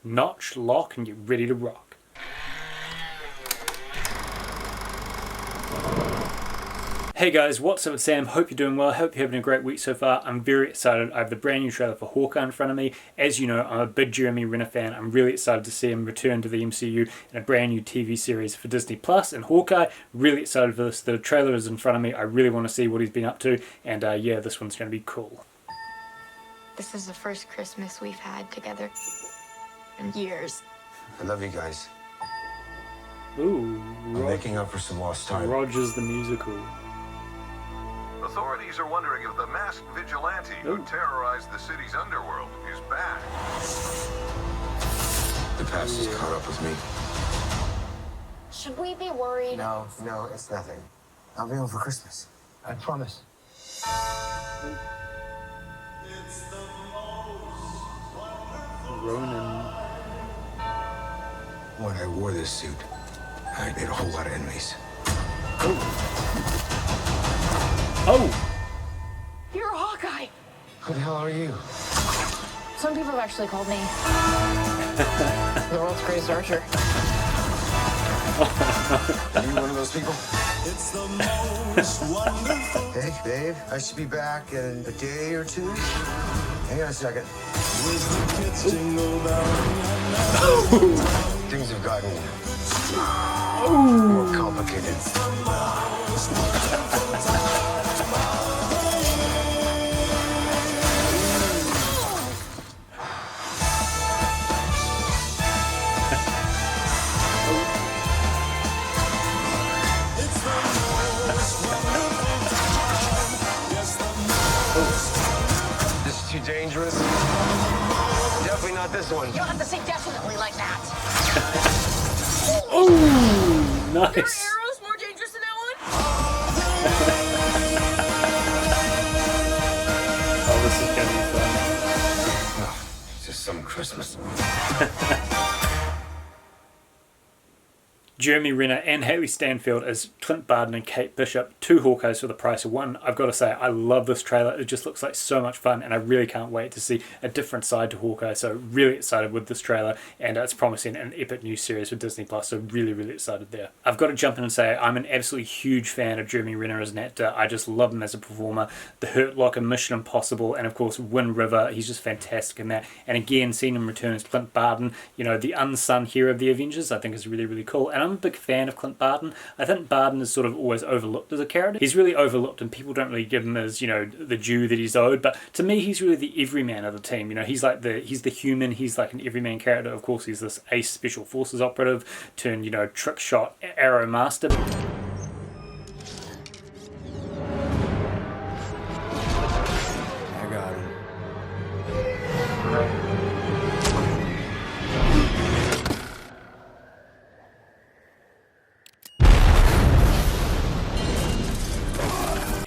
notch, lock, and get ready to rock. Hey guys, what's up? It's Sam. Hope you're doing well. Hope you're having a great week so far. I'm very excited. I have the brand new trailer for Hawkeye in front of me. As you know, I'm a big Jeremy Renner fan. I'm really excited to see him return to the MCU in a brand new TV series for Disney Plus and Hawkeye. Really excited for this. The trailer is in front of me. I really want to see what he's been up to, and yeah, this one's going to be cool. This is the first Christmas we've had together in years. I love you guys. Ooh, I'm making up for some lost time. Rogers the Musical. Authorities are wondering if the masked vigilante who terrorized the city's underworld is back. The past has caught up with me. Should we be worried? No, it's nothing. I'll be home for Christmas. I promise. Ronan. When I wore this suit, I made a whole lot of enemies. Oh! You're a Hawkeye! Who the hell are you? Some people have actually called me the world's greatest archer. Are you one of those people? It's the most wonderful. Hey, babe, I should be back in a day or two. Hang on a second. With the kids jingle bells. Things have gotten more complicated. This is too dangerous. Definitely not this one. You don't have to say definitely like that. Oh, nice. Are arrows more dangerous than that one? Oh, this is gonna be fun. Oh, it's just some Christmas. Jeremy Renner and Hailee Steinfeld as Clint Barton and Kate Bishop, two Hawkeyes for the price of one. I've got to say, I love this trailer. It just looks like so much fun, and I really can't wait to see a different side to Hawkeye. So really excited with this trailer, and it's promising an epic new series for Disney Plus. So really, really excited there. I've got to jump in and say I'm an absolutely huge fan of Jeremy Renner as an actor. I just love him as a performer. The Hurt Locker, Mission Impossible, and of course Wind River. He's just fantastic in that. And again, seeing him return as Clint Barton, you know, the unsung hero of the Avengers, I think is really, really cool. And I'm a big fan of Clint Barton. I think Barton is sort of always overlooked as a character. He's really overlooked and people don't really give him his, you know, the due that he's owed, but to me he's really the everyman of the team. You know, he's the human, he's like an everyman character. Of course he's this ace special forces operative turned, you know, trick shot arrow master. I got him.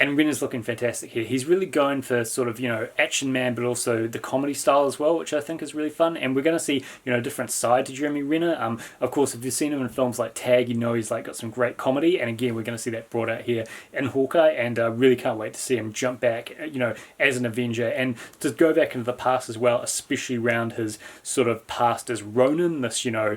And Renner's looking fantastic here. He's really going for sort of, you know, action man, but also the comedy style as well, which I think is really fun. And we're going to see, you know, a different side to Jeremy Renner. Of course, if you've seen him in films like Tag, you know he's like got some great comedy. And again, we're going to see that brought out here in Hawkeye. And really can't wait to see him jump back, you know, as an Avenger and to go back into the past as well, especially around his sort of past as Ronan, this, you know,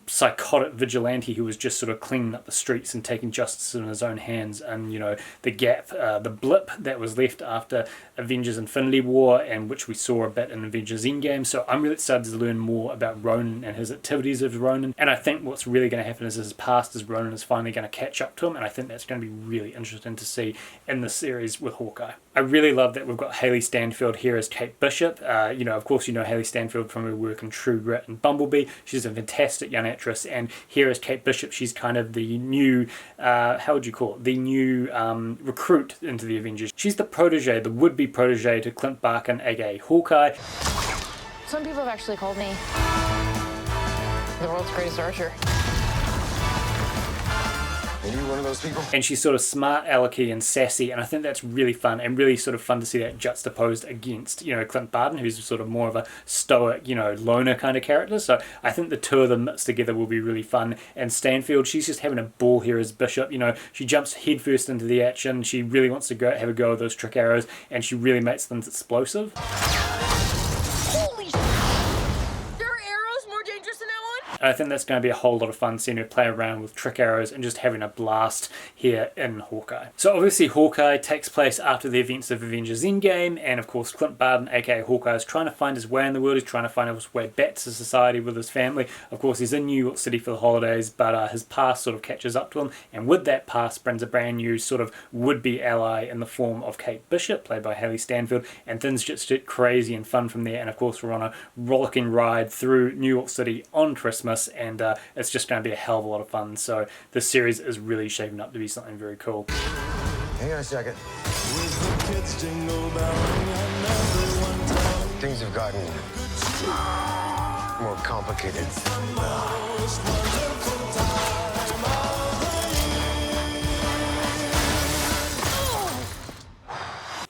psychotic vigilante who was just sort of cleaning up the streets and taking justice in his own hands, and you know the gap, the blip that was left after Avengers Infinity War, and which we saw a bit in Avengers Endgame. So I'm really excited to learn more about Ronan and his activities as Ronan, and I think what's really going to happen is his past as Ronan is finally going to catch up to him, and I think that's going to be really interesting to see in the series with Hawkeye. I really love that we've got Hailee Steinfeld here as Kate Bishop. You know, of course, you know Hailee Steinfeld from her work in True Grit and Bumblebee. She's a fantastic young actress, and here as Kate Bishop, she's kind of the new, how would you call it, the new recruit into the Avengers. She's the protege, the would-be protege to Clint Barton, aka Hawkeye. Some people have actually called me the world's greatest archer. Are you one of those people? And she's sort of smart, alecky, and sassy, and I think that's really fun, and really sort of fun to see that juxtaposed against, you know, Clint Barton, who's sort of more of a stoic, you know, loner kind of character. So I think the two of them mixed together will be really fun. And Stanfield, she's just having a ball here as Bishop. You know, she jumps headfirst into the action. She really wants to go have a go with those trick arrows, and she really makes things explosive. Holy sh**! There are arrows And I think that's going to be a whole lot of fun seeing her play around with trick arrows and just having a blast here in Hawkeye. So obviously Hawkeye takes place after the events of Avengers Endgame, and of course Clint Barton, aka Hawkeye, is trying to find his way in the world. He's trying to find his way back to society with his family. Of course he's in New York City for the holidays, but his past sort of catches up to him, and with that past brings a brand new sort of would-be ally in the form of Kate Bishop, played by Hailee Steinfeld, and things just get crazy and fun from there. And of course we're on a rollicking ride through New York City on Christmas, and it's just going to be a hell of a lot of fun. So this series is really shaping up to be something very cool. Hang on a second. With the kids jingle belling and everyone Things have gotten more complicated.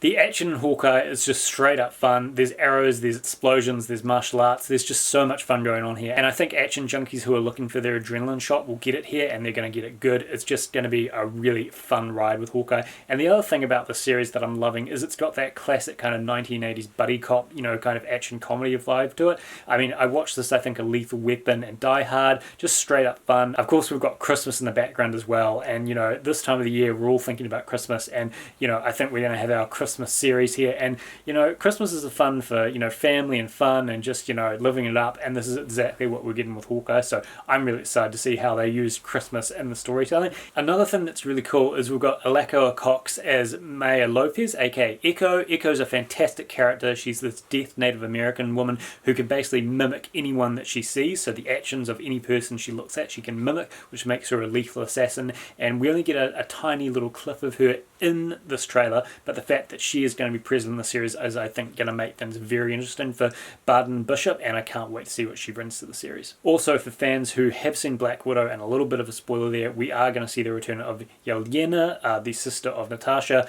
The action in Hawkeye is just straight up fun. There's arrows, there's explosions, there's martial arts. There's just so much fun going on here. And I think action junkies who are looking for their adrenaline shot will get it here, and they're going to get it good. It's just going to be a really fun ride with Hawkeye. And the other thing about the series that I'm loving is it's got that classic kind of 1980s buddy cop, you know, kind of action comedy vibe to it. I mean, I watched this, I think, a Lethal Weapon and Die Hard. Just straight up fun. Of course, we've got Christmas in the background as well. And, you know, this time of the year, we're all thinking about Christmas. And, you know, I think we're going to have our Christmas series here, and you know, Christmas is a fun for, you know, family and fun and just, you know, living it up, and this is exactly what we're getting with Hawkeye. So I'm really excited to see how they use Christmas in the storytelling. Another thing that's really cool is we've got Alacoa Cox as Maya Lopez, aka Echo. Echo's a fantastic character. She's this deaf Native American woman who can basically mimic anyone that she sees, so the actions of any person she looks at she can mimic, which makes her a lethal assassin. And we only get a tiny little clip of her in this trailer, but the fact that she is going to be present in the series is, I think, going to make things very interesting for Barton Bishop, and I can't wait to see what she brings to the series. Also, for fans who have seen Black Widow, and a little bit of a spoiler there, we are going to see the return of Yelena, the sister of Natasha,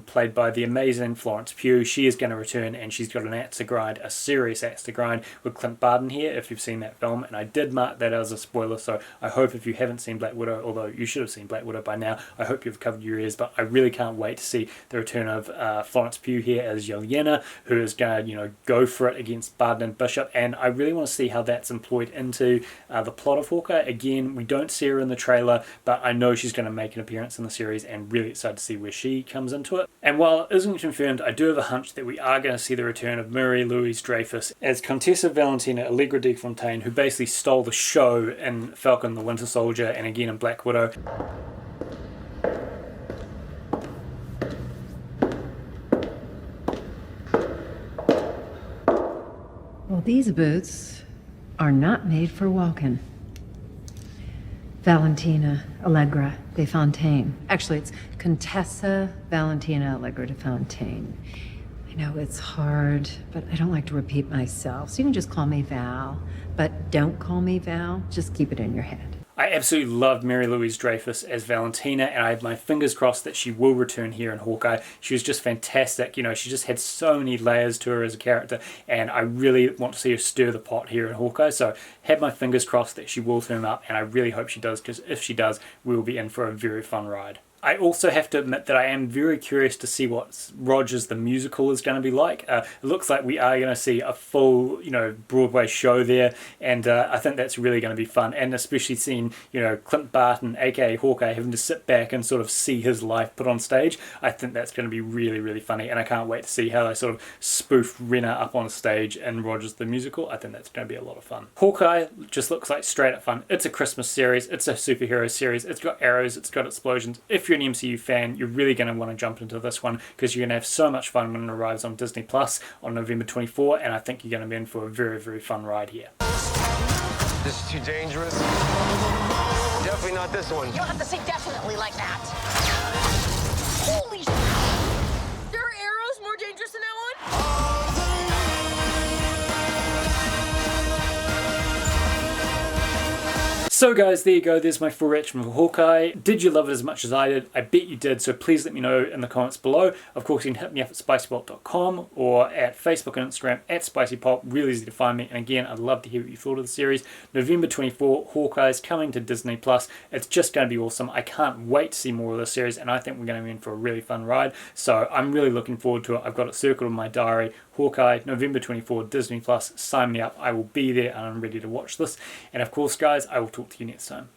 played by the amazing Florence Pugh. She is going to return, and she's got an axe to grind, a serious axe to grind with Clint Barton here, if you've seen that film, and I did mark that as a spoiler, so I hope if you haven't seen Black Widow, although you should have seen Black Widow by now, I hope you've covered your ears, but I really can't wait to see the return of Florence Pugh here as Yelena, who is going to, you know, go for it against Barton and Bishop, and I really want to see how that's employed into the plot of Hawkeye. Again, we don't see her in the trailer, but I know she's going to make an appearance in the series, and really excited to see where she comes into it. And while it isn't confirmed, I do have a hunch that we are going to see the return of Marie-Louise Dreyfus as Contessa Valentina Allegra de Fontaine, who basically stole the show in Falcon the Winter Soldier and again in Black Widow. Well, these boots are not made for walking. Valentina Allegra de Fontaine. Actually, it's Contessa Valentina Allegra de Fontaine. I know it's hard, but I don't like to repeat myself, so you can just call me Val. But don't call me Val, just keep it in your head. I absolutely loved Marie-Louise Dreyfus as Valentina, and I have my fingers crossed that she will return here in Hawkeye. She was just fantastic. You know, she just had so many layers to her as a character, and I really want to see her stir the pot here in Hawkeye. So have my fingers crossed that she will turn up, and I really hope she does, because if she does, we'll be in for a very fun ride. I also have to admit that I am very curious to see what Rogers the Musical is going to be like. It looks like we are going to see a full, you know, Broadway show there, and I think that's really going to be fun, and especially seeing, you know, Clint Barton, aka Hawkeye, having to sit back and sort of see his life put on stage. I think that's going to be really, really funny, and I can't wait to see how they sort of spoof Renner up on stage in Rogers the Musical. I think that's going to be a lot of fun. Hawkeye just looks like straight up fun. It's a Christmas series, it's a superhero series, it's got arrows, it's got explosions. If you're an MCU fan, you're really going to want to jump into this one, because you're going to have so much fun when it arrives on Disney Plus on November 24, and I think you're going to be in for a very, very fun ride here. This is too dangerous. Definitely not this one. You don't have to say definitely like that. Holy shit! There are arrows more dangerous than that one? So guys, there you go. There's my full reaction for Hawkeye. Did you love it as much as I did? I bet you did, so please let me know in the comments below. Of course, you can hit me up at SpicyPulp.com or at Facebook and Instagram at SpicyPulp. Really easy to find me. And again, I'd love to hear what you thought of the series. November 24, Hawkeye's coming to Disney Plus. It's just going to be awesome. I can't wait to see more of this series, and I think we're going to be in for a really fun ride. So I'm really looking forward to it. I've got it circled in my diary. Hawkeye, November 24, Disney Plus. Sign me up. I will be there and I'm ready to watch this. And of course, guys, I will talk to you next time.